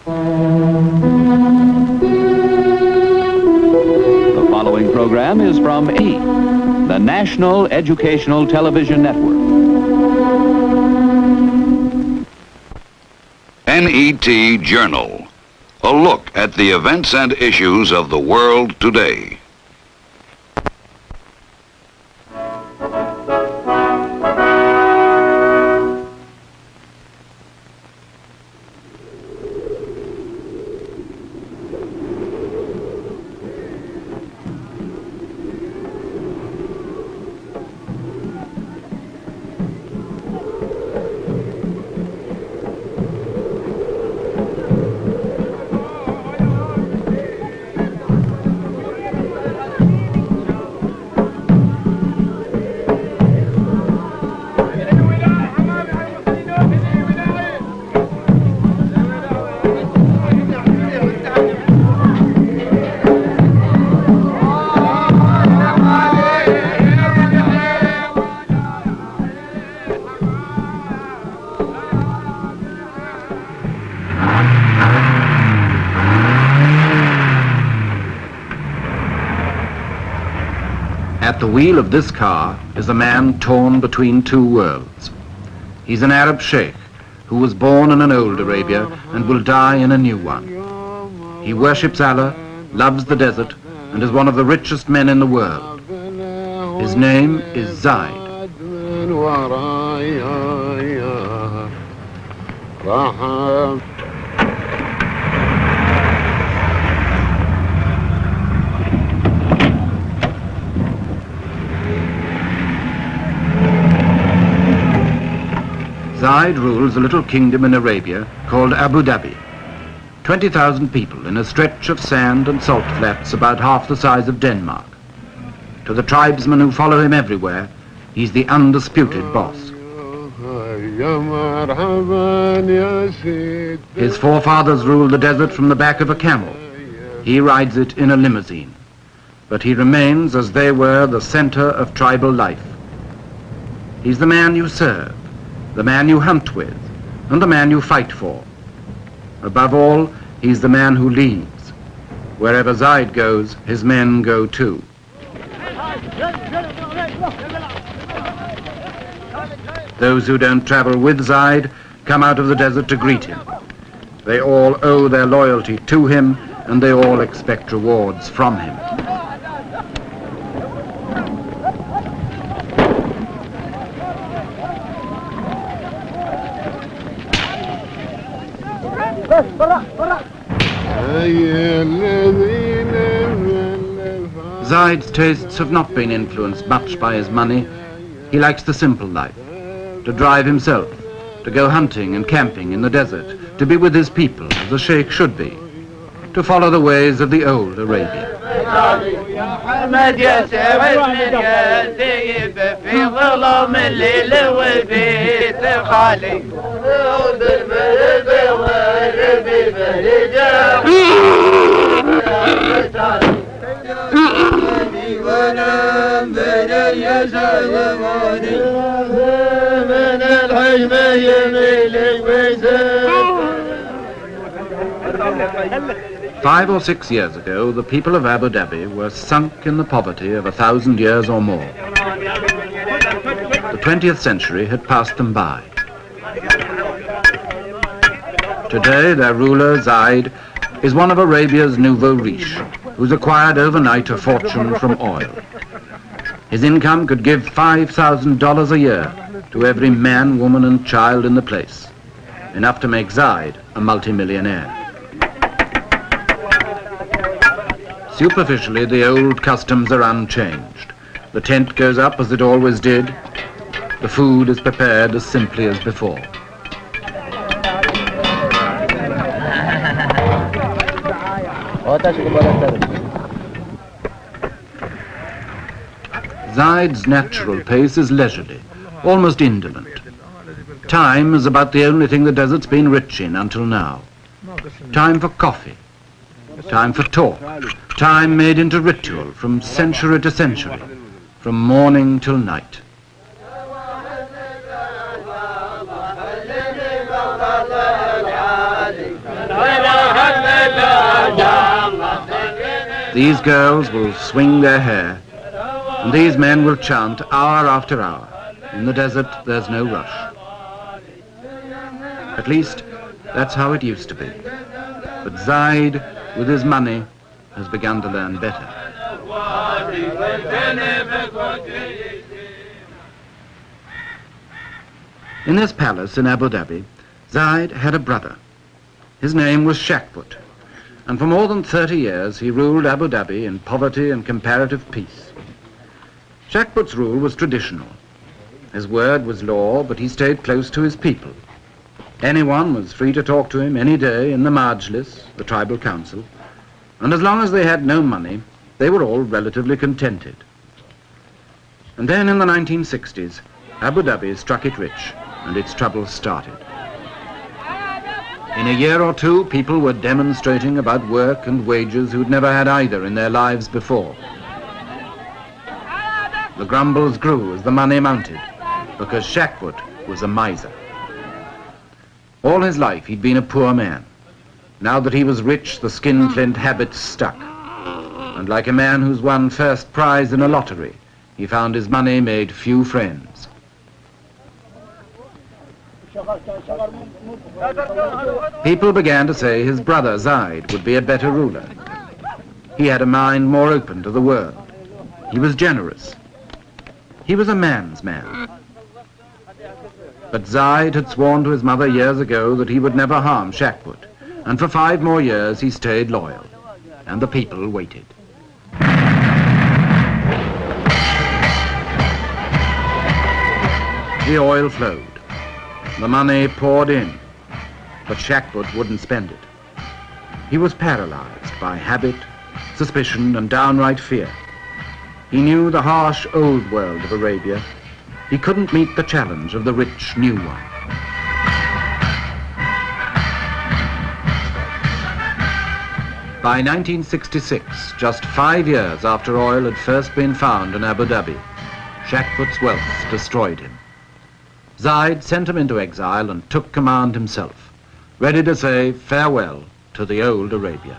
The following program is from E, the National Educational Television Network. NET Journal, a look at the events and issues of the world today. At the wheel of this car is a man torn between two worlds. He's an Arab sheikh who was born in an old Arabia and will die in a new one. He worships Allah, loves the desert, and is one of the richest men in the world. His name is Zaid. Zaid rules a little kingdom in Arabia called Abu Dhabi. 20,000 people in a stretch of sand and salt flats about half the size of Denmark. To the tribesmen who follow him everywhere, he's the undisputed boss. His forefathers ruled the desert from the back of a camel. He rides it in a limousine. But he remains, as they were, the center of tribal life. He's the man you serve, the man you hunt with, and the man you fight for. Above all, he's the man who leads. Wherever Zaid goes, his men go too. Those who don't travel with Zaid come out of the desert to greet him. They all owe their loyalty to him, and they all expect rewards from him. Zaid's tastes have not been influenced much by his money. He likes the simple life, to drive himself, to go hunting and camping in the desert, to be with his people as a sheikh should be, to follow the ways of the old Arabia. Five or 6 years ago, the people of Abu Dhabi were sunk in the poverty of 1,000 years or more. The 20th century had passed them by. Today, their ruler, Zaid, is one of Arabia's nouveau riche, who's acquired overnight a fortune from oil. His income could give $5,000 a year to every man, woman, and child in the place, enough to make Zaid a multimillionaire. Superficially, the old customs are unchanged. The tent goes up as it always did. The food is prepared as simply as before. Zaid's natural pace is leisurely, almost indolent. Time is about the only thing the desert's been rich in until now. Time for coffee, time for talk, time made into ritual from century to century, from morning till night. These girls will swing their hair, and these men will chant hour after hour. In the desert, there's no rush. At least, that's how it used to be. But Zaid, with his money, has begun to learn better. In this palace in Abu Dhabi, Zaid had a brother. His name was Shakput, and for more than 30 years he ruled Abu Dhabi in poverty and comparative peace. Shakput's rule was traditional. His word was law, but he stayed close to his people. Anyone was free to talk to him any day in the Majlis, the tribal council, and as long as they had no money, they were all relatively contented. And then in the 1960s, Abu Dhabi struck it rich, and its troubles started. In a year or two, people were demonstrating about work and wages who'd never had either in their lives before. The grumbles grew as the money mounted, because Shakput was a miser. All his life he'd been a poor man. Now that he was rich, the skinflint habits stuck. And like a man who's won first prize in a lottery, he found his money made few friends. People began to say his brother Zaid would be a better ruler. He had a mind more open to the world. He was generous. He was a man's man. But Zaid had sworn to his mother years ago that he would never harm Shakput, and for 5 more years he stayed loyal, and the people waited. The oil flowed. The money poured in, but Shakput wouldn't spend it. He was paralyzed by habit, suspicion, and downright fear. He knew the harsh old world of Arabia. He couldn't meet the challenge of the rich new one. By 1966, just 5 years after oil had first been found in Abu Dhabi, Shakput's wealth destroyed him. Zaid sent him into exile and took command himself, ready to say farewell to the old Arabia.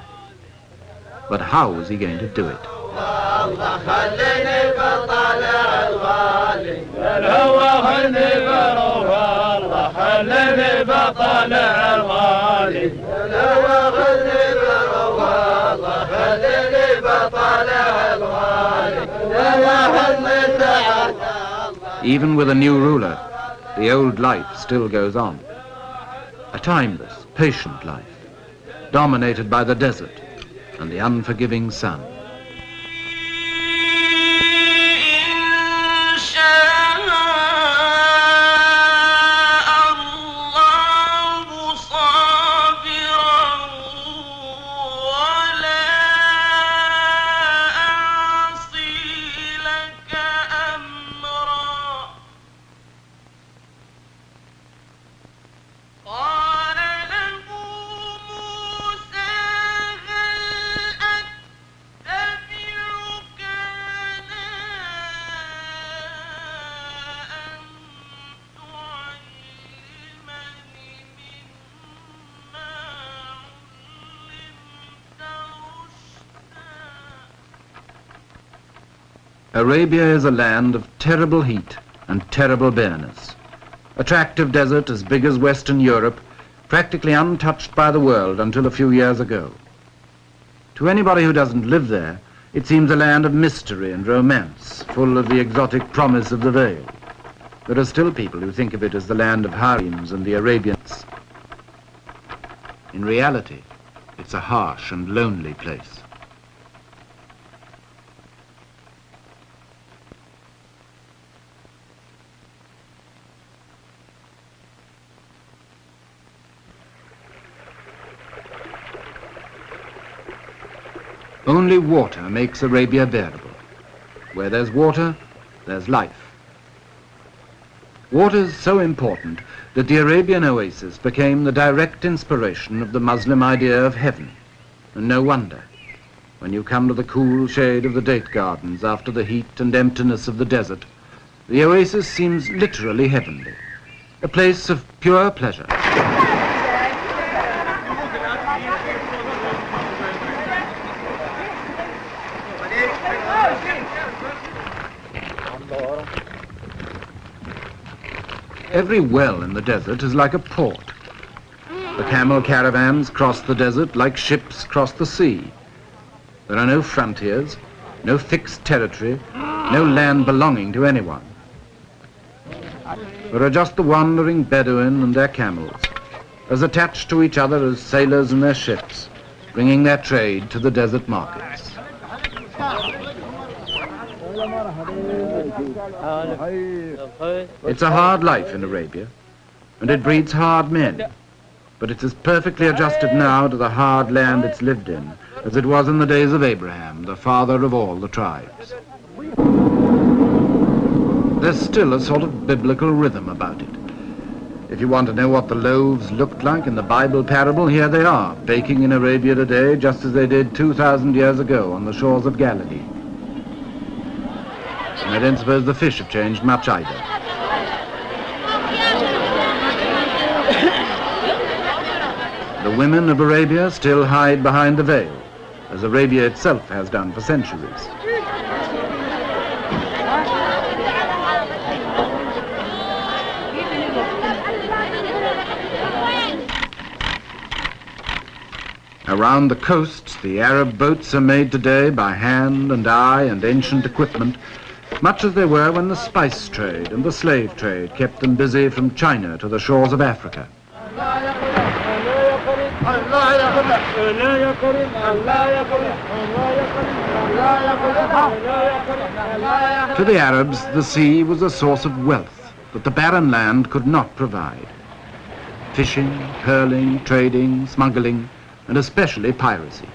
But how was he going to do it? Even with a new ruler, the old life still goes on. A timeless, patient life, dominated by the desert and the unforgiving sun. Arabia is a land of terrible heat and terrible bareness. A tract of desert as big as Western Europe, practically untouched by the world until a few years ago. To anybody who doesn't live there, it seems a land of mystery and romance, full of the exotic promise of the veil. There are still people who think of it as the land of harems and the Arabians. In reality, it's a harsh and lonely place. Only water makes Arabia bearable. Where there's water, there's life. Water is so important that the Arabian oasis became the direct inspiration of the Muslim idea of heaven. And no wonder, when you come to the cool shade of the date gardens after the heat and emptiness of the desert, the oasis seems literally heavenly, a place of pure pleasure. Every well in the desert is like a port. The camel caravans cross the desert like ships cross the sea. There are no frontiers, no fixed territory, no land belonging to anyone. There are just the wandering Bedouin and their camels, as attached to each other as sailors and their ships, bringing their trade to the desert markets. It's a hard life in Arabia, and it breeds hard men, but it's as perfectly adjusted now to the hard land it's lived in as it was in the days of Abraham, the father of all the tribes. There's still a sort of biblical rhythm about it. If you want to know what the loaves looked like in the Bible parable, here they are, baking in Arabia today just as they did 2,000 years ago on the shores of Galilee. And I don't suppose the fish have changed much either. The women of Arabia still hide behind the veil, as Arabia itself has done for centuries. Around the coasts, the Arab boats are made today by hand and eye and ancient equipment, much as they were when the spice trade and the slave trade kept them busy from China to the shores of Africa. To the Arabs, the sea was a source of wealth that the barren land could not provide. Fishing, pearling, trading, smuggling, and especially piracy.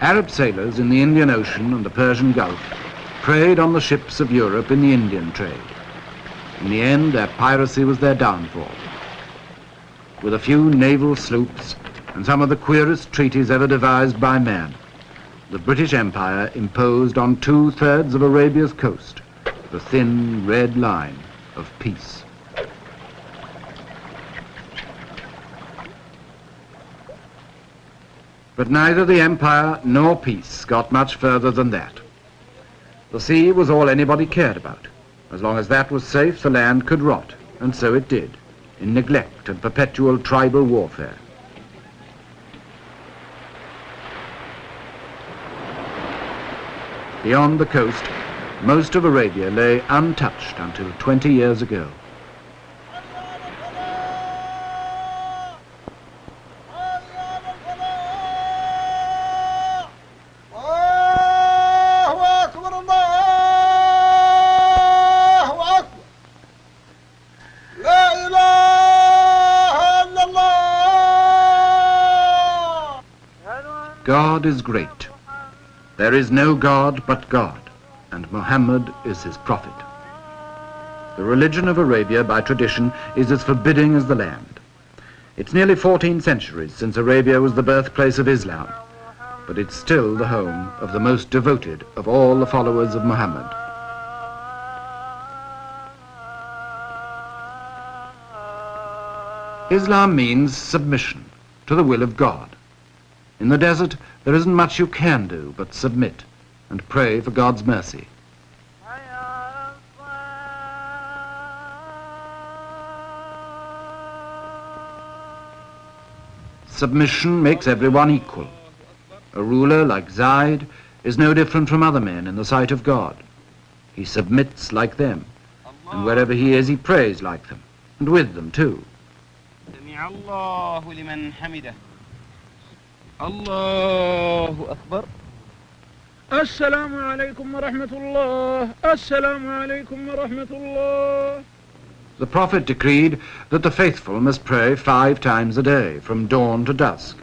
Arab sailors in the Indian Ocean and the Persian Gulf preyed on the ships of Europe in the Indian trade. In the end, their piracy was their downfall. With a few naval sloops and some of the queerest treaties ever devised by man, the British Empire imposed on 2/3 of Arabia's coast the thin red line of peace. But neither the empire nor peace got much further than that. The sea was all anybody cared about. As long as that was safe, the land could rot, and so it did, in neglect and perpetual tribal warfare. Beyond the coast, most of Arabia lay untouched until 20 years ago. God is great. There is no God but God, and Muhammad is his prophet. The religion of Arabia, by tradition, is as forbidding as the land. It's nearly 14 centuries since Arabia was the birthplace of Islam, but it's still the home of the most devoted of all the followers of Muhammad. Islam means submission to the will of God. In the desert, there isn't much you can do but submit and pray for God's mercy. Submission makes everyone equal. A ruler like Zaid is no different from other men in the sight of God. He submits like them, and wherever he is, he prays like them, and with them too. Allahu Akbar. Assalamu alaikum wa rahmatullah. Assalamu alaikum wa rahmatullah. The Prophet decreed that the faithful must pray 5 times a day, from dawn to dusk.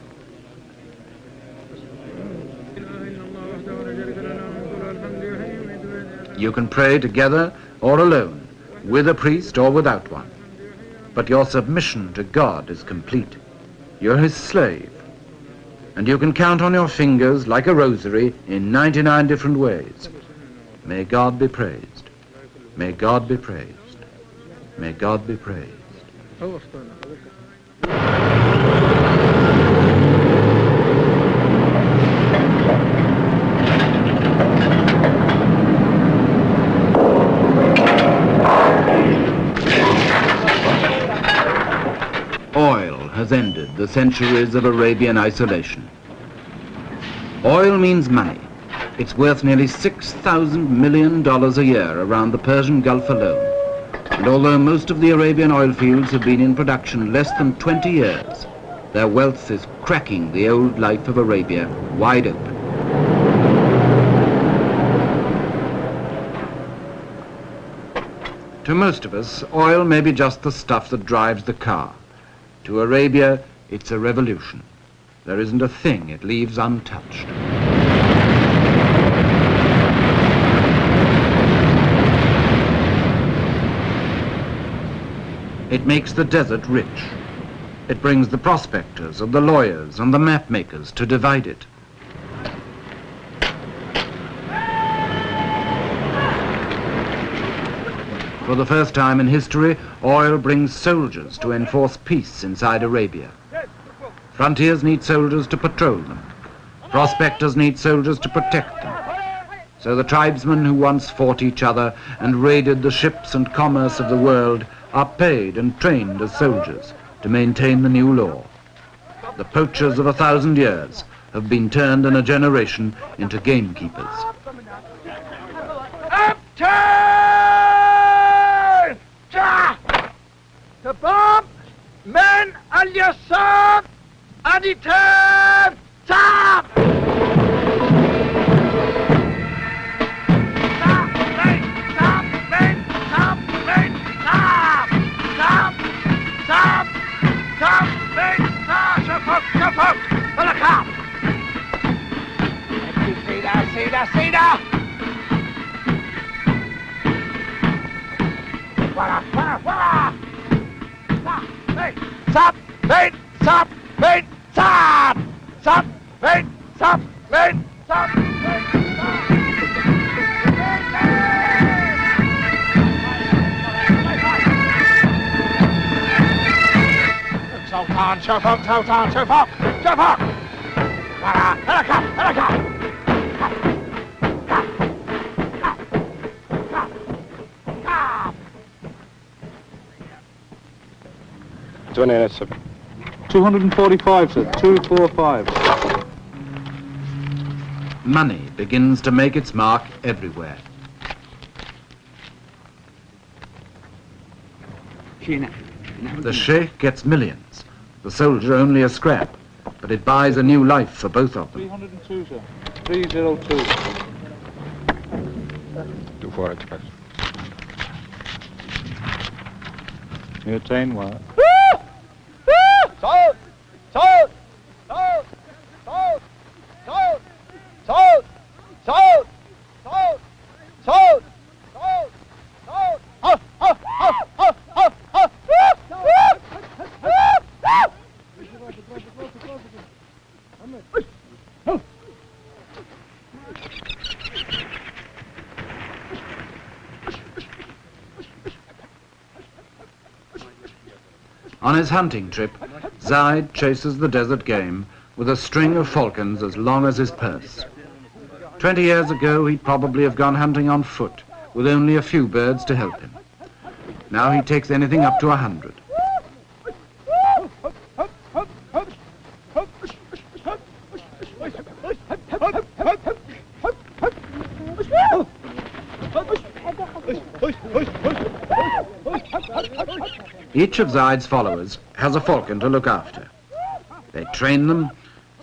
You can pray together or alone, with a priest or without one. But your submission to God is complete. You're his slave. And you can count on your fingers like a rosary in 99 different ways. May God be praised. May God be praised. May God be praised. ended the centuries of Arabian isolation. Oil means money. It's worth nearly $6,000 million a year around the Persian Gulf alone. And although most of the Arabian oil fields have been in production less than 20 years, their wealth is cracking the old life of Arabia wide open. To most of us, oil may be just the stuff that drives the car. To Arabia, it's a revolution. There isn't a thing it leaves untouched. It makes the desert rich. It brings the prospectors and the lawyers and the map makers to divide it. For the first time in history, oil brings soldiers to enforce peace inside Arabia. Frontiers need soldiers to patrol them. Prospectors need soldiers to protect them. So the tribesmen who once fought each other and raided the ships and commerce of the world are paid and trained as soldiers to maintain the new law. The poachers of 1,000 years have been turned in a generation into gamekeepers. تمام من اليسار أديتاب تاب Stop! Wait! Stop! Wait! Stop! Stop! Wait! Stop! Wait! Stop! Sultan, Sultan, Sultan, Sultan, Sultan! Helakam! 245, sir. 245. Money begins to make its mark everywhere. The sheikh gets millions, the soldier only a scrap, but it buys a new life for both of them. 302, sir. 302. 245. You attain what? Sold! Sold! Sold! Sold! Sold! Sold! Sold! Sold! Sold! Sold! Sold! Oh! Oh! Oh! Oh! Oh! Oh! On his hunting trip, Zaid chases the desert game with a string of falcons as long as his purse. 20 years ago, he'd probably have gone hunting on foot, with only a few birds to help him. Now he takes anything up to 100. Each of Zaid's followers has a falcon to look after. They train them,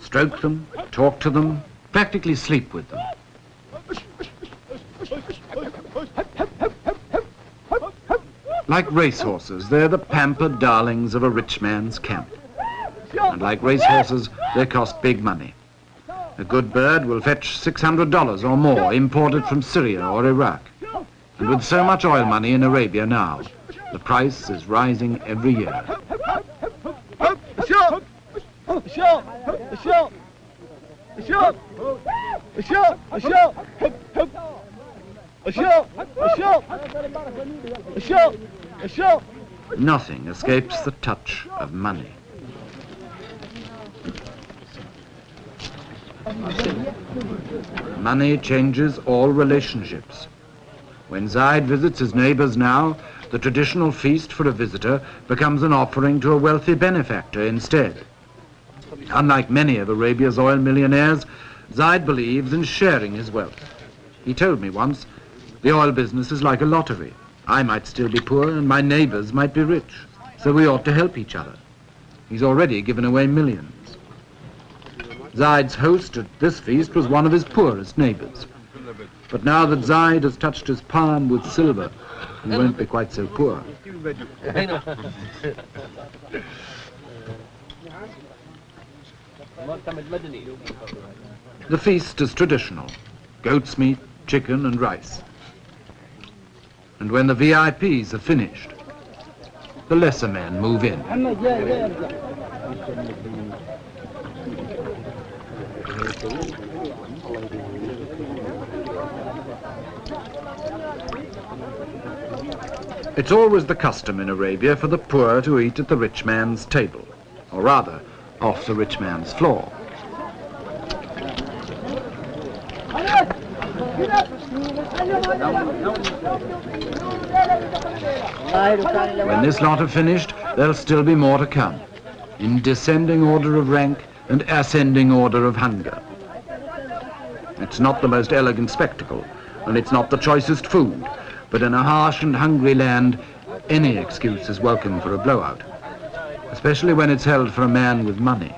stroke them, talk to them, practically sleep with them. Like racehorses, they're the pampered darlings of a rich man's camp. And like racehorses, they cost big money. A good bird will fetch $600 or more, imported from Syria or Iraq. And with so much oil money in Arabia now, the price is rising every year. Nothing escapes the touch of money. Money changes all relationships. When Zaid visits his neighbors now, the traditional feast for a visitor becomes an offering to a wealthy benefactor instead. Unlike many of Arabia's oil millionaires, Zaid believes in sharing his wealth. He told me once, the oil business is like a lottery. I might still be poor and my neighbors might be rich, so we ought to help each other. He's already given away millions. Zaid's host at this feast was one of his poorest neighbors. But now that Zaid has touched his palm with silver, he won't be quite so poor. The feast is traditional: goat's meat, chicken and rice. And when the VIPs are finished, the lesser men move in. It's always the custom in Arabia for the poor to eat at the rich man's table, or rather, off the rich man's floor. When this lot are finished, there'll still be more to come, in descending order of rank and ascending order of hunger. It's not the most elegant spectacle, and it's not the choicest food, but in a harsh and hungry land, any excuse is welcome for a blowout, especially when it's held for a man with money.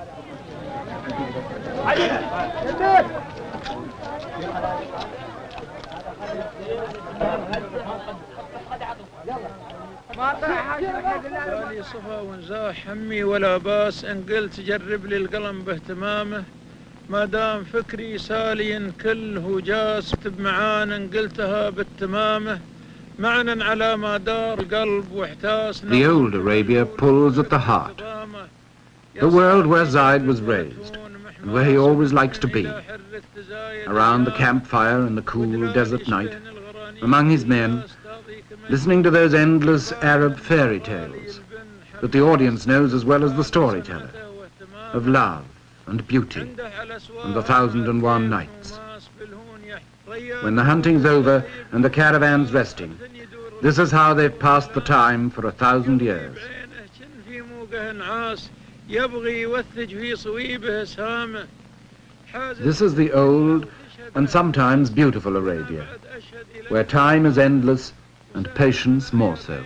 لي صفا ونزاح همي ولا باس ان قلت جرب لي القلم باهتمامه ما دام فكري سالي كل هو جاس اكتب معانا ان قلتها بالتمامه معنا على ما دار القلب واحتاس. The old Arabia pulls at the heart, the world where Zaid was raised and where he always likes to be, around the campfire in the cool desert night, among his men, listening to those endless Arab fairy tales that the audience knows as well as the storyteller, of love and beauty and the 1001 nights. When the hunting's over and the caravan's resting, this is how they've passed the time for 1,000 years. This is the old and sometimes beautiful Arabia, where time is endless and patience more so.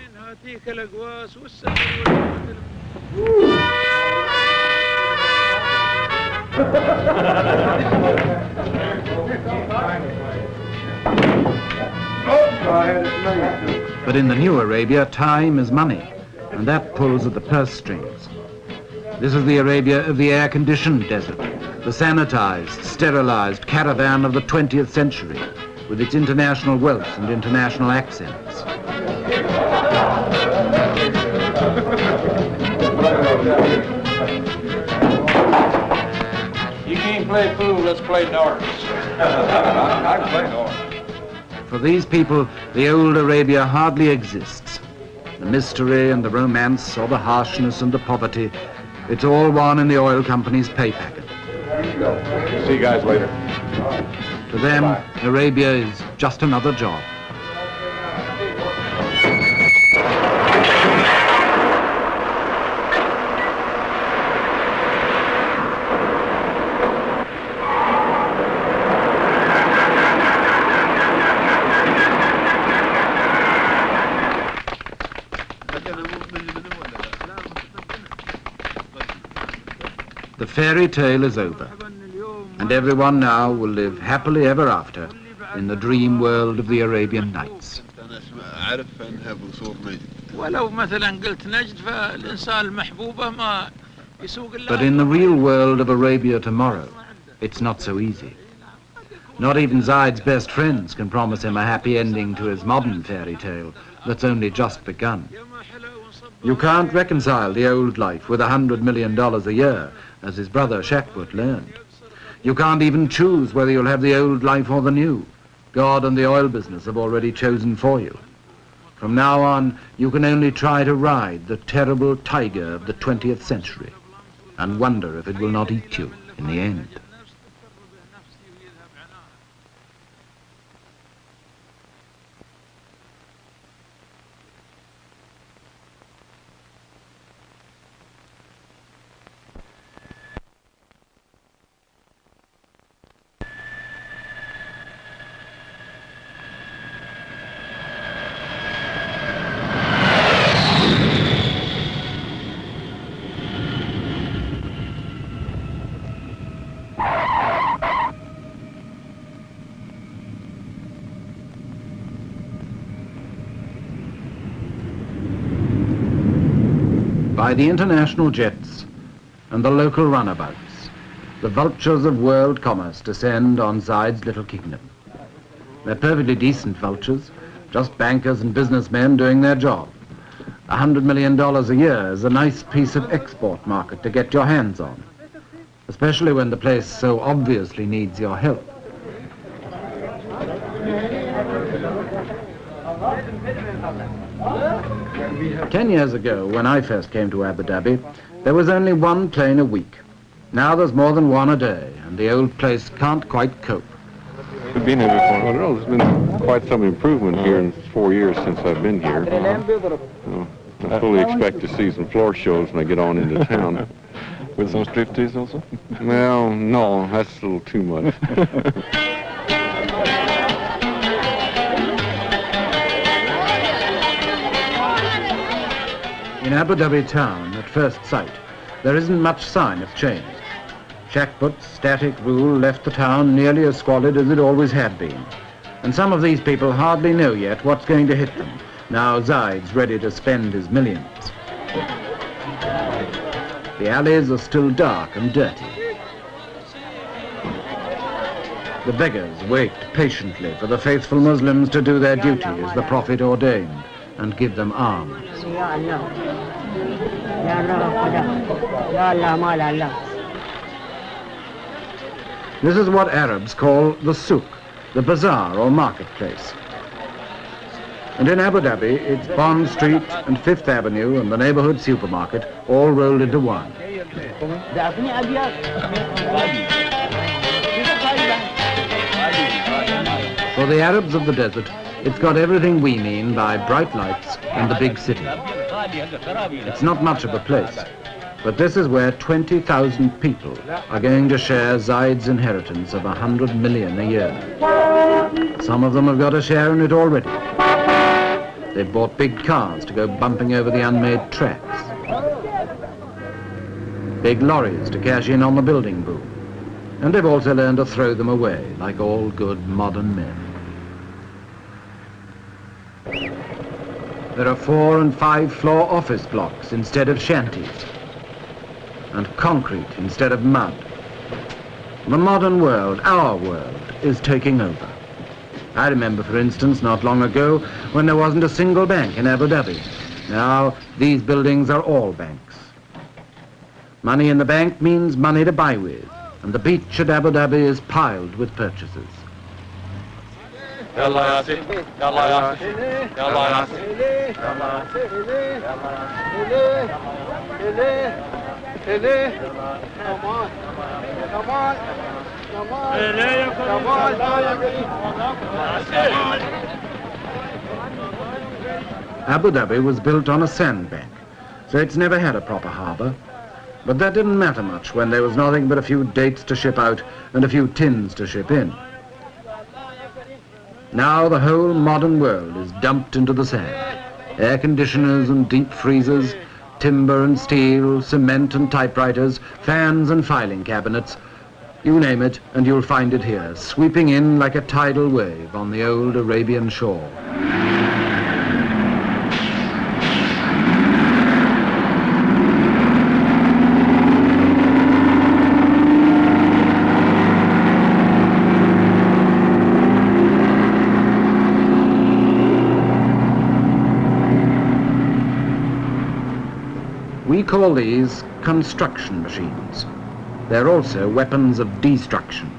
But in the new Arabia, time is money, and that pulls at the purse strings. This is the Arabia of the air-conditioned desert, the sanitized, sterilized caravan of the 20th century, with its international wealth and international accents. You can't play pool, let's play darts. I can play darts. For these people, the old Arabia hardly exists. The mystery and the romance, or the harshness and the poverty, it's all one in the oil company's pay packet. See you guys later. To them, Arabia is just another job. The fairy tale is over, and everyone now will live happily ever after in the dream world of the Arabian Nights. But in the real world of Arabia tomorrow, it's not so easy. Not even Zaid's best friends can promise him a happy ending to his modern fairy tale that's only just begun. You can't reconcile the old life with $100 million a year, as his brother Shakbut learned. You can't even choose whether you'll have the old life or the new. God and the oil business have already chosen for you. From now on, you can only try to ride the terrible tiger of the 20th century and wonder if it will not eat you in the end. by the international jets and the local runabouts, the vultures of world commerce descend on Zayed's little kingdom. They're perfectly decent vultures, just bankers and businessmen doing their job. $100 million a year is a nice piece of export market to get your hands on, especially when the place so obviously needs your help. Ten years ago, when I first came to Abu Dhabi, there was only one plane a week. Now there's more than one a day, and the old place can't quite cope. We've been here before. Well, there's been quite some improvement here in 4 years since I've been here. I fully expect to see some floor shows when I get on into town. With some striptease also? Well, no, that's a little too much. In Abu Dhabi town, at first sight, there isn't much sign of change. Shackbut's static rule left the town nearly as squalid as it always had been. And some of these people hardly know yet what's going to hit them, now Zayed's ready to spend his millions. The alleys are still dark and dirty. The beggars wait patiently for the faithful Muslims to do their duty as the Prophet ordained and give them alms. This is what Arabs call the souk, the bazaar or marketplace. And in Abu Dhabi, it's Bond Street and Fifth Avenue and the neighborhood supermarket all rolled into one. For the Arabs of the desert, it's got everything we mean by bright lights and the big city. It's not much of a place, but this is where 20,000 people are going to share Zayed's inheritance of 100 million a year. Some of them have got a share in it already. They've bought big cars to go bumping over the unmade tracks. Big lorries to cash in on the building boom. And they've also learned to throw them away, like all good modern men. There are 4- and 5-floor office blocks instead of shanties, and concrete instead of mud. The modern world, our world, is taking over. I remember, for instance, not long ago, when there wasn't a single bank in Abu Dhabi. Now, these buildings are all banks. Money in the bank means money to buy with, and the beach at Abu Dhabi is piled with purchases. Abu Dhabi was built on a sandbank, so it's never had a proper harbour. But that didn't matter much when there was nothing but a few dates to ship out and a few tins to ship in. Now the whole modern world is dumped into the sand. Air conditioners and deep freezers, timber and steel, cement and typewriters, fans and filing cabinets. You name it and you'll find it here, sweeping in like a tidal wave on the old Arabian shore. We call these construction machines. They're also weapons of destruction.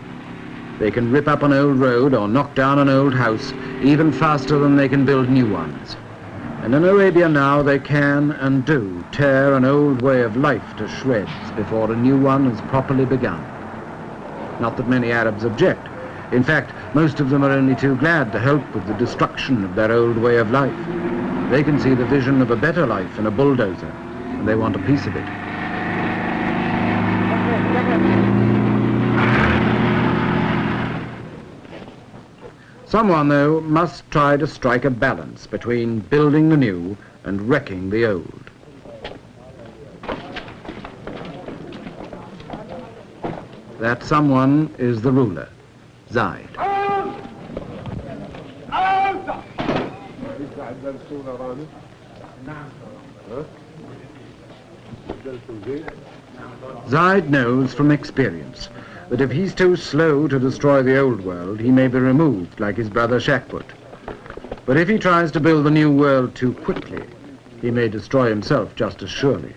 They can rip up an old road or knock down an old house even faster than they can build new ones. And in Arabia now they can and do tear an old way of life to shreds before a new one has properly begun. Not that many Arabs object. In fact, most of them are only too glad to help with the destruction of their old way of life. They can see the vision of a better life in a bulldozer, and they want a piece of it. Someone, though, must try to strike a balance between building the new and wrecking the old. That someone is the ruler, Zayed. Zaid knows from experience that if he's too slow to destroy the old world, he may be removed like his brother Shakbut. But if he tries to build the new world too quickly, he may destroy himself just as surely.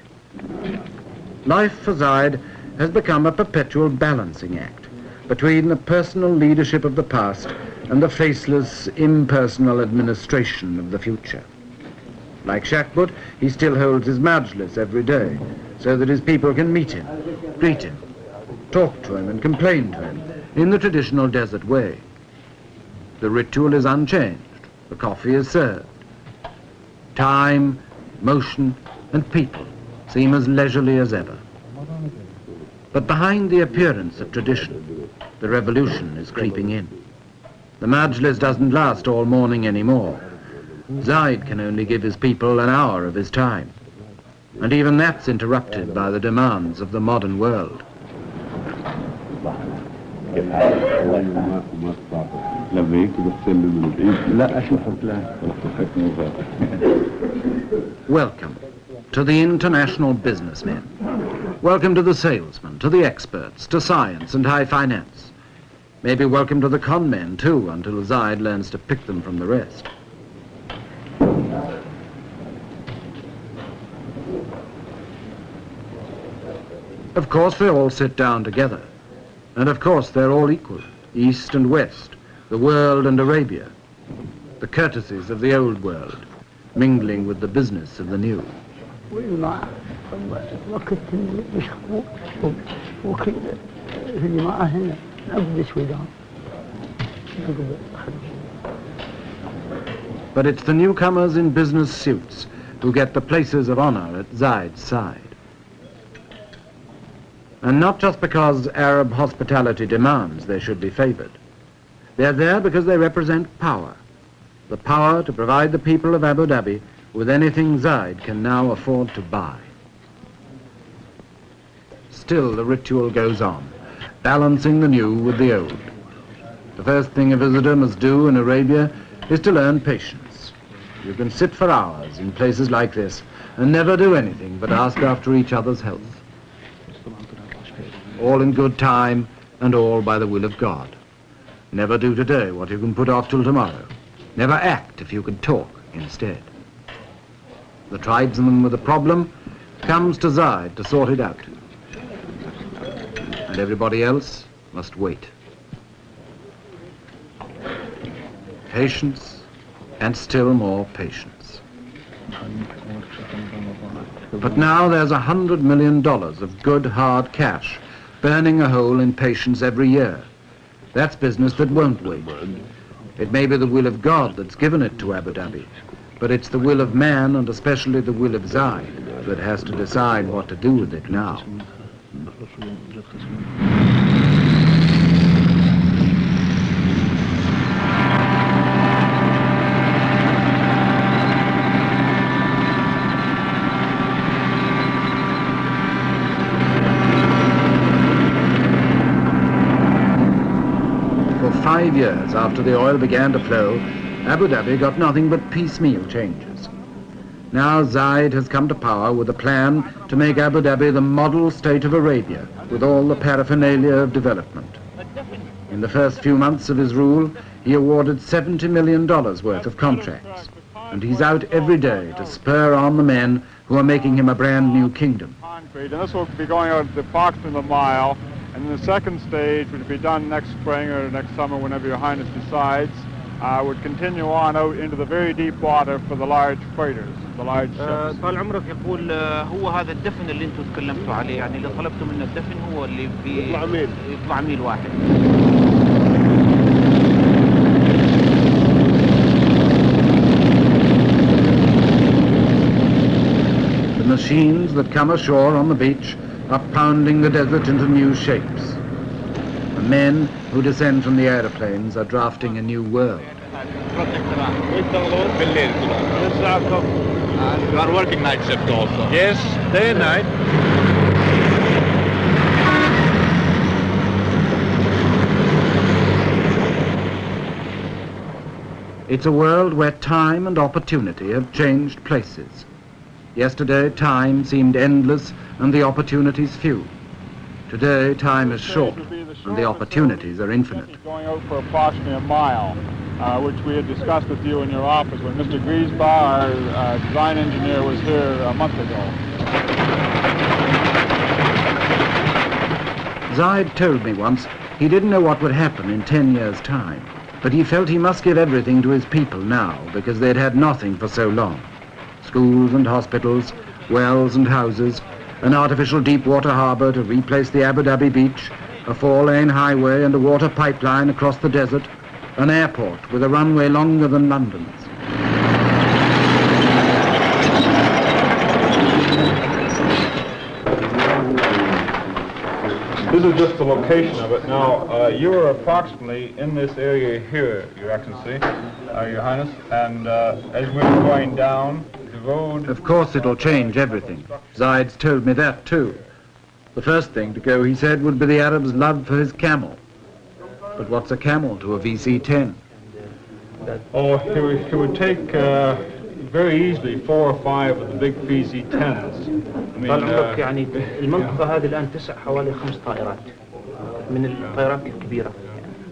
Life for Zaid has become a perpetual balancing act between the personal leadership of the past and the faceless, impersonal administration of the future. Like Shakbut, he still holds his majlis every day, so that his people can meet him, greet him, talk to him and complain to him in the traditional desert way. The ritual is unchanged. The coffee is served. Time, motion and people seem as leisurely as ever. But behind the appearance of tradition, the revolution is creeping in. The majlis doesn't last all morning anymore. Zaid can only give his people an hour of his time. And even that's interrupted by the demands of the modern world. Welcome to the international businessmen. Welcome to the salesmen, to the experts, to science and high finance. Maybe welcome to the con men too, until Zaid learns to pick them from the rest. Of course they all sit down together. And of course they're all equal, East and West, the world and Arabia. The courtesies of the old world, mingling with the business of the new. But it's the newcomers in business suits who get the places of honor at Zaid's side. And not just because Arab hospitality demands they should be favored. They're there because they represent power. The power to provide the people of Abu Dhabi with anything Zaid can now afford to buy. Still, the ritual goes on, balancing the new with the old. The first thing a visitor must do in Arabia is to learn patience. You can sit for hours in places like this and never do anything but ask after each other's health. All in good time and all by the will of God. Never do today what you can put off till tomorrow. Never act if you can talk instead. The tribesman with a problem comes to Zaid to sort it out. And everybody else must wait. Patience and still more patience. But now there's $100 million of good hard cash burning a hole in patience every year. That's business that won't wait. It may be the will of God that's given it to Abu Dhabi, but it's the will of man, and especially the will of Zaid, that has to decide what to do with it now. For 5 years after the oil began to flow, Abu Dhabi got nothing but piecemeal changes. Now Zaid has come to power with a plan to make Abu Dhabi the model state of Arabia, with all the paraphernalia of development. In the first few months of his rule, he awarded $70 million worth of contracts, and he's out every day to spur on the men who are making him a brand new kingdom. And this will be going out the approximately a mile, and the second stage, which will be done next spring or next summer, whenever Your Highness decides, would continue on out into the very deep water for the large freighters, the large ships. طال عمرك يقول هو هذا الدفن اللي انتم تكلمتوا عليه، يعني اللي طلبتوا منه الدفن هو اللي يطلع ميل واحد. The machines that come ashore on the beach are pounding the desert into new shapes. The men who descend from the aeroplanes are drafting a new world. You are working night shift also? Yes, day and night. It's a world where time and opportunity have changed places. Yesterday, time seemed endless and the opportunities few. Today, time is short, and the opportunities are infinite. Going out for approximately a mile, which we had discussed with you in your office when Mr. Griesbach, our design engineer, was here a month ago. Zaid told me once he didn't know what would happen in 10 years' time, but he felt he must give everything to his people now because they'd had nothing for so long. Schools and hospitals, wells and houses, an artificial deep water harbour to replace the Abu Dhabi beach, a 4-lane highway and a water pipeline across the desert, an airport with a runway longer than London's. This is just the location of it. Now, you are approximately in this area here, Your Excellency, Your Highness, and as we were going down, the road... Of course it'll change everything. Zaid's told me that too. The first thing to go, he said, would be the Arab's love for his camel. But what's a camel to a VC-10? Oh, he would take very easily 4 or 5 of the big VC-10s. طال عمرك يعني المنطقة هذه الآن تسع حوالي 5 طائرات من الطائرات الكبيرة.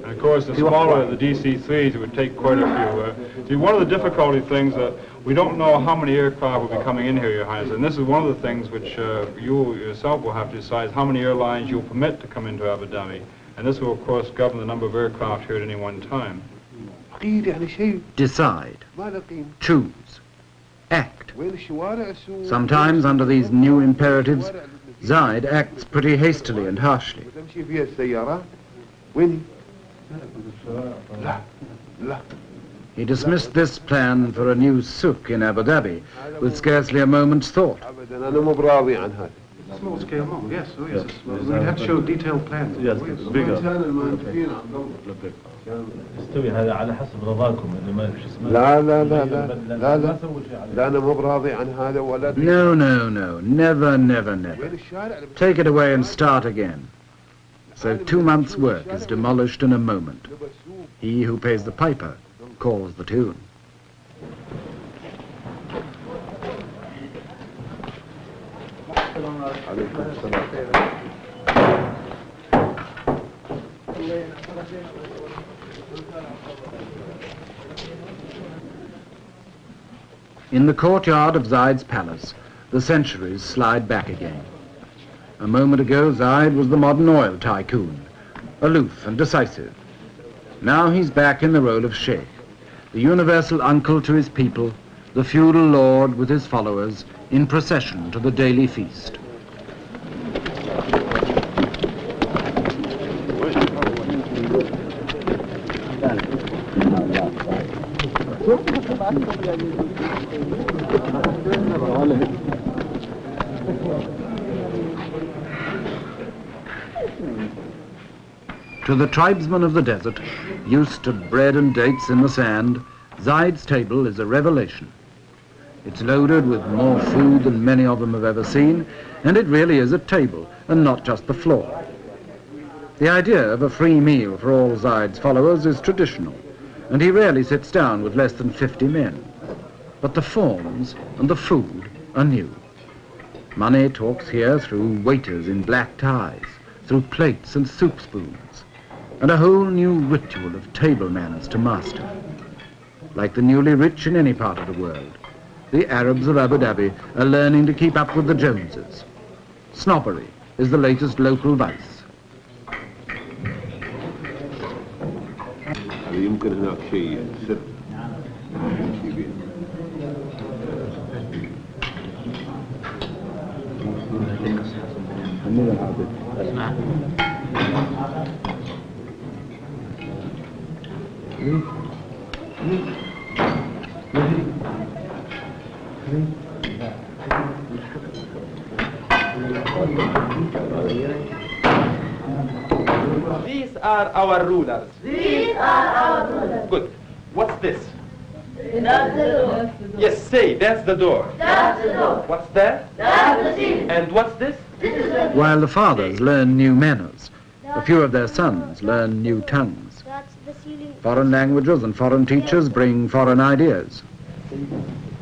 And of course, the smaller, the DC-3s, would take quite a few. See, one of the difficulty things that we don't know how many aircraft will be coming in here, Your Highness, and this is one of the things which you yourself will have to decide how many airlines you'll permit to come into Abu Dhabi. And this will, of course, govern the number of aircraft here at any one time. Decide. Choose. Act. Sometimes, under these new imperatives, Zaid acts pretty hastily and harshly. He dismissed this plan for a new souk in Abu Dhabi with scarcely a moment's thought. Small scale, no, yes, oh yes. We'd have to show detailed plans. Yes, it's bigger. يستوي هذا على حسب رضاكم اللي ما شو اسمه. لا لا لا لا لا لا لا أنا مو براضي عن هذا ولا. No, no, no, never, never, never. Take it away and start again. So 2 months' work is demolished in a moment. He who pays the piper calls the tune. In the courtyard of Zaid's palace, the centuries slide back again. A moment ago, Zaid was the modern oil tycoon, aloof and decisive. Now he's back in the role of sheikh, the universal uncle to his people, the feudal lord with his followers, in procession to the daily feast. To the tribesmen of the desert, used to bread and dates in the sand, Zaid's table is a revelation. It's loaded with more food than many of them have ever seen, and it really is a table, and not just the floor. The idea of a free meal for all Zaid's followers is traditional, and he rarely sits down with less than 50 men. But the forms and the food are new. Money talks here through waiters in black ties, through plates and soup spoons, and a whole new ritual of table manners to master. Like the newly rich in any part of the world, the Arabs of Abu Dhabi are learning to keep up with the Joneses. Snobbery is the latest local vice. يمكن هناك شيء سر. These are our rulers. These are our rulers. Good. What's this? That's the door. Yes, say, that's the door. That's the door. What's that? That's the ceiling. And what's this? This is the... While the fathers learn new manners, a few of their sons learn new tongues. That's the ceiling. Foreign languages and foreign teachers bring foreign ideas.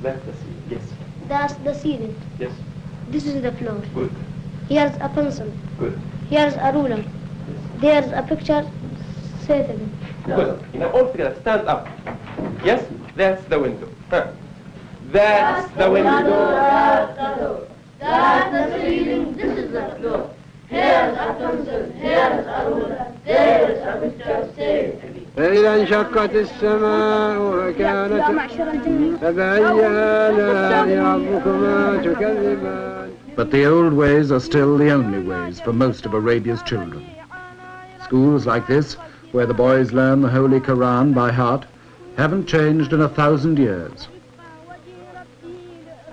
That's the ceiling. Yes. That's the ceiling. Yes. This is the floor. Good. Here's a pencil. Good. Here's a ruler. There's a picture. Say it again. Good. Now all together, stand up. Yes, that's the window. Huh. That's the window. That's the door. That's the ceiling. This is the floor. Here's a pencil. Here's a ruler. There's a picture. Say it again. فإذا انشقت السماء وكانت فبأي آلاء ربكما تكذبان. But the old ways are still the only ways for most of Arabia's children. Schools like this, where the boys learn the Holy Quran by heart, haven't changed in 1,000 years.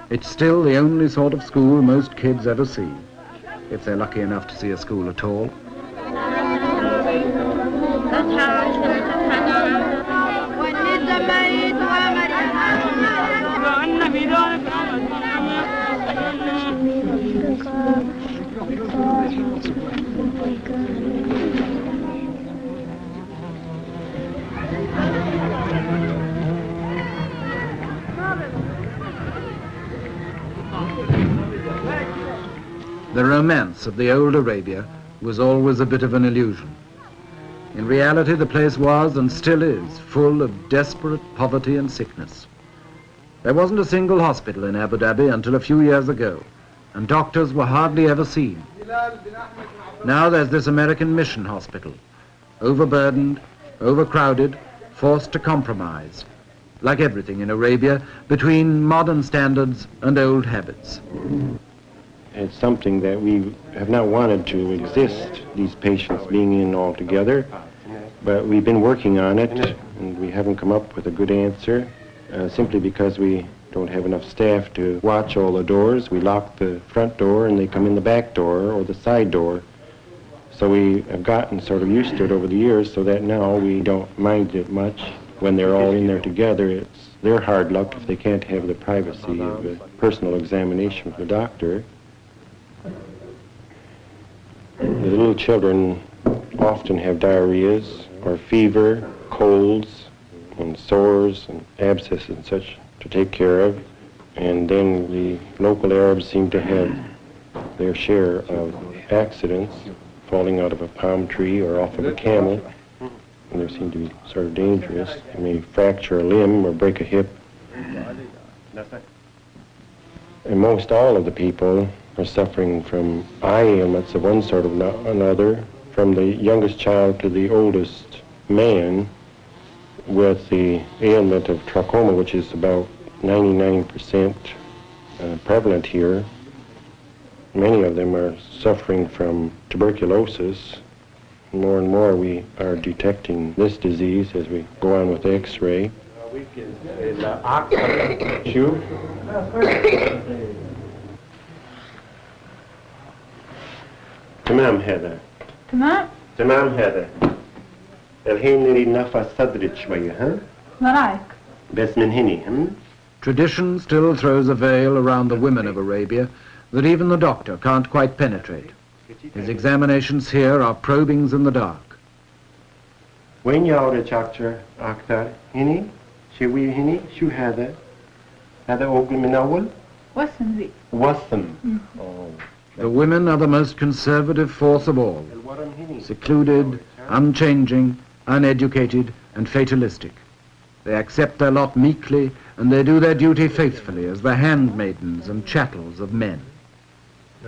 It's still the only sort of school most kids ever see, if they're lucky enough to see a school at all. The romance of the old Arabia was always a bit of an illusion. In reality, the place was and still is full of desperate poverty and sickness. There wasn't a single hospital in Abu Dhabi until a few years ago, and doctors were hardly ever seen. Now there's this American mission hospital, overburdened, overcrowded, forced to compromise, like everything in Arabia, between modern standards and old habits. It's something that we have not wanted to exist, these patients being in all together, but we've been working on it, and we haven't come up with a good answer, simply because we don't have enough staff to watch all the doors. We lock the front door and they come in the back door or the side door. So we have gotten sort of used to it over the years, so that now we don't mind it much. When they're all in there together, it's their hard luck if they can't have the privacy of a personal examination with the doctor. The little children often have diarrheas or fever, colds and sores and abscesses and such to take care of. And then the local Arabs seem to have their share of accidents, falling out of a palm tree or off of a camel. And they seem to be sort of dangerous. They may fracture a limb or break a hip. And most all of the people are suffering from eye ailments of one sort or another, from the youngest child to the oldest man, with the ailment of trachoma, which is about 99% prevalent here. Many of them are suffering from tuberculosis. More and more we are detecting this disease as we go on with X-ray. تمام هذا تمام هذا الحين نريد نرفع صدرك شوية ها ما رأيك بس من هني Tradition still throws a veil around the women of Arabia that even the doctor can't quite penetrate. His examinations here are probings in the dark. وين يعرج أكثر هني شوية هني شو هذا هذا أوجل من أول وسم ذي وسم The women are the most conservative force of all, secluded, unchanging, uneducated, and fatalistic. They accept their lot meekly, and they do their duty faithfully as the handmaidens and chattels of men.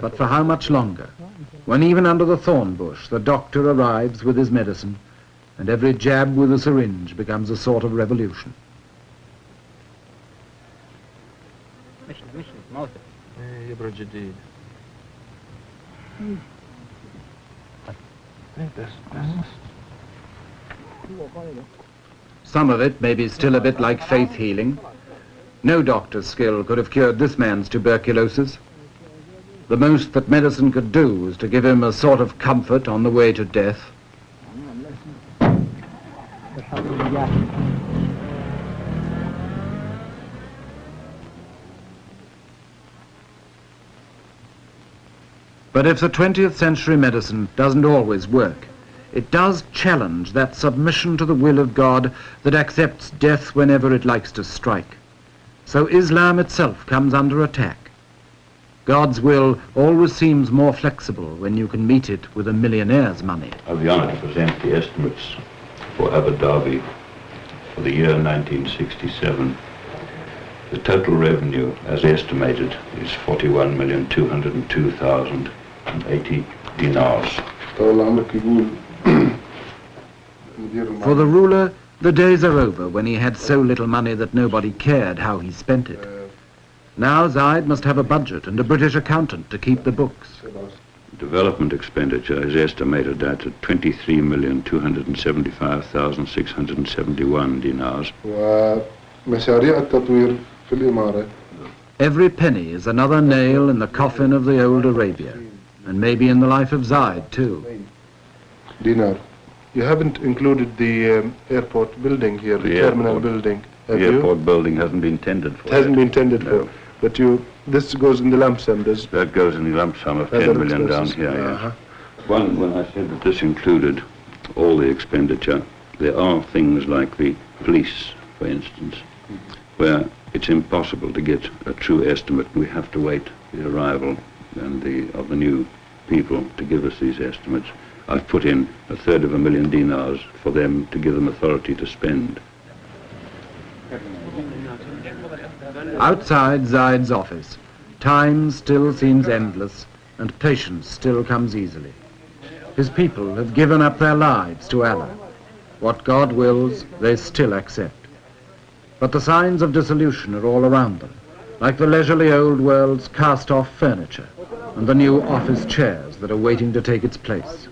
But for how much longer, when even under the thorn bush the doctor arrives with his medicine, and every jab with a syringe becomes a sort of revolution? Some of it may be still a bit like faith healing. No doctor's skill could have cured this man's tuberculosis. The most that medicine could do was to give him a sort of comfort on the way to death. But if the 20th century medicine doesn't always work, it does challenge that submission to the will of God that accepts death whenever it likes to strike. So Islam itself comes under attack. God's will always seems more flexible when you can meet it with a millionaire's money. I have the honor to present the estimates for Abu Dhabi for the year 1967. The total revenue, as estimated, is 41,202,080 dinars. For the ruler, the days are over when he had so little money that nobody cared how he spent it. Now Zaid must have a budget and a British accountant to keep the books. Development expenditure is estimated at 23,275,671 dinars. Every penny is another nail in the coffin of the old Arabia, and maybe in the life of Zaid too. Dinar. You haven't included the airport building here, the terminal building, have you? The airport building hasn't been tendered for. It hasn't been tendered for. But this goes in the lump sum, does it? That goes in the lump sum of 10 million down here, yes. When I said that this included all the expenditure, there are things like the police, for instance, where it's impossible to get a true estimate. We have to wait the arrival of the new people to give us these estimates. I've put in 1/3 dinars for them to give them authority to spend. Outside Zaid's office, time still seems endless and patience still comes easily. His people have given up their lives to Allah. What God wills, they still accept. But the signs of dissolution are all around them, like the leisurely old world's cast-off furniture and the new office chairs that are waiting to take its place.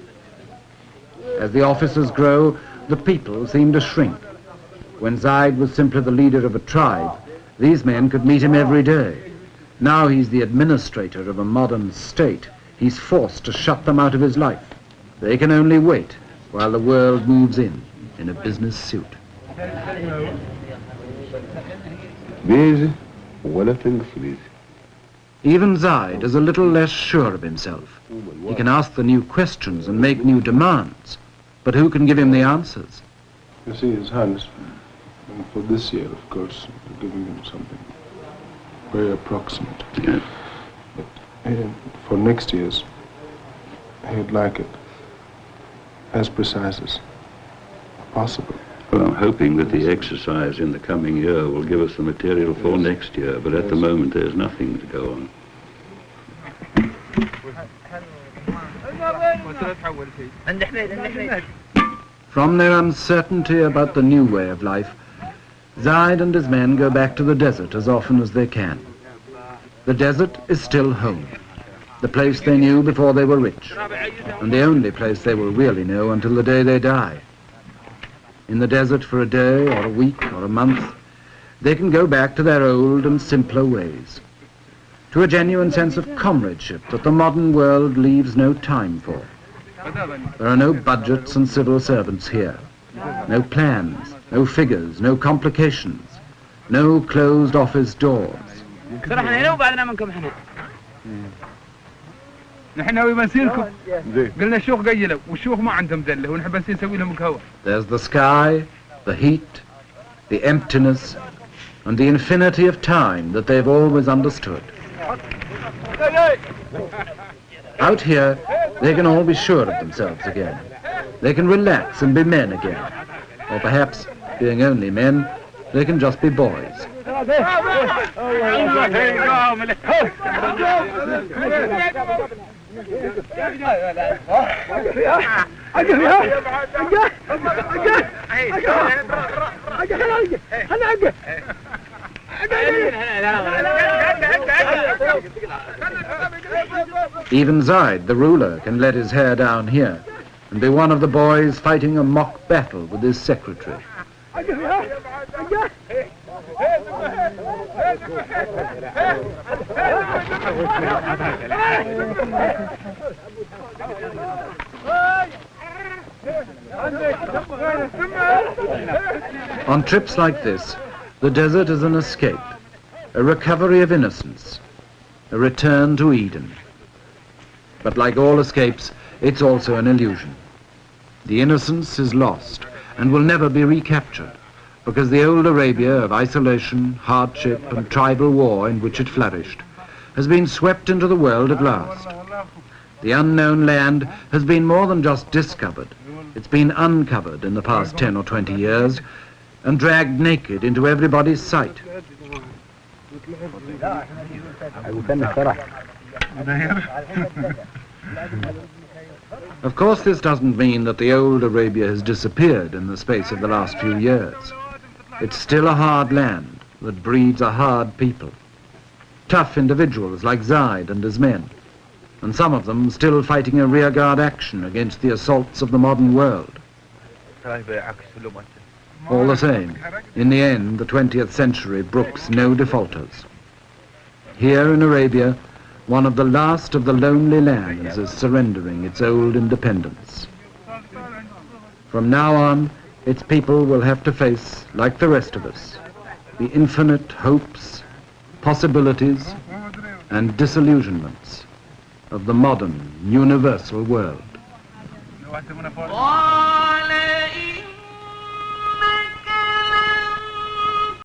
As the offices grow, the people seem to shrink. When Zaid was simply the leader of a tribe, these men could meet him every day. Now he's the administrator of a modern state. He's forced to shut them out of his life. They can only wait while the world moves in a business suit. Even Zaid is a little less sure of himself. He can ask the new questions and make new demands, but who can give him the answers? You see, His Highness, for this year, of course, we're giving him something very approximate. Yes. But for next year's, he'd like it as precise as possible. Well, I'm hoping that the exercise in the coming year will give us the material for next year, but at the moment there's nothing to go on. From their uncertainty about the new way of life, Zaid and his men go back to the desert as often as they can. The desert is still home, the place they knew before they were rich, and the only place they will really know until the day they die. In the desert for a day or a week or a month, they can go back to their old and simpler ways, to a genuine sense of comradeship that the modern world leaves no time for. There are no budgets and civil servants here, no plans, no figures, no complications, no closed office doors. There's the sky, the heat, the emptiness, and the infinity of time that they've always understood. Out here, they can all be sure of themselves again. They can relax and be men again. Or perhaps, being only men, they can just be boys. Even Zaid, the ruler, can let his hair down here and be one of the boys fighting a mock battle with his secretary. On trips like this, the desert is an escape, a recovery of innocence, a return to Eden. But like all escapes, it's also an illusion. The innocence is lost and will never be recaptured, because the old Arabia of isolation, hardship and tribal war in which it flourished has been swept into the world at last. The unknown land has been more than just discovered. It's been uncovered in the past 10 or 20 years and dragged naked into everybody's sight. Of course, this doesn't mean that the old Arabia has disappeared in the space of the last few years. It's still a hard land that breeds a hard people. Tough individuals like Zaid and his men, and some of them still fighting a rearguard action against the assaults of the modern world. All the same, in the end, the 20th century brooks no defaulters. Here in Arabia, one of the last of the lonely lands is surrendering its old independence. From now on, its people will have to face, like the rest of us, the infinite hopes, possibilities, and disillusionments of the modern, universal world.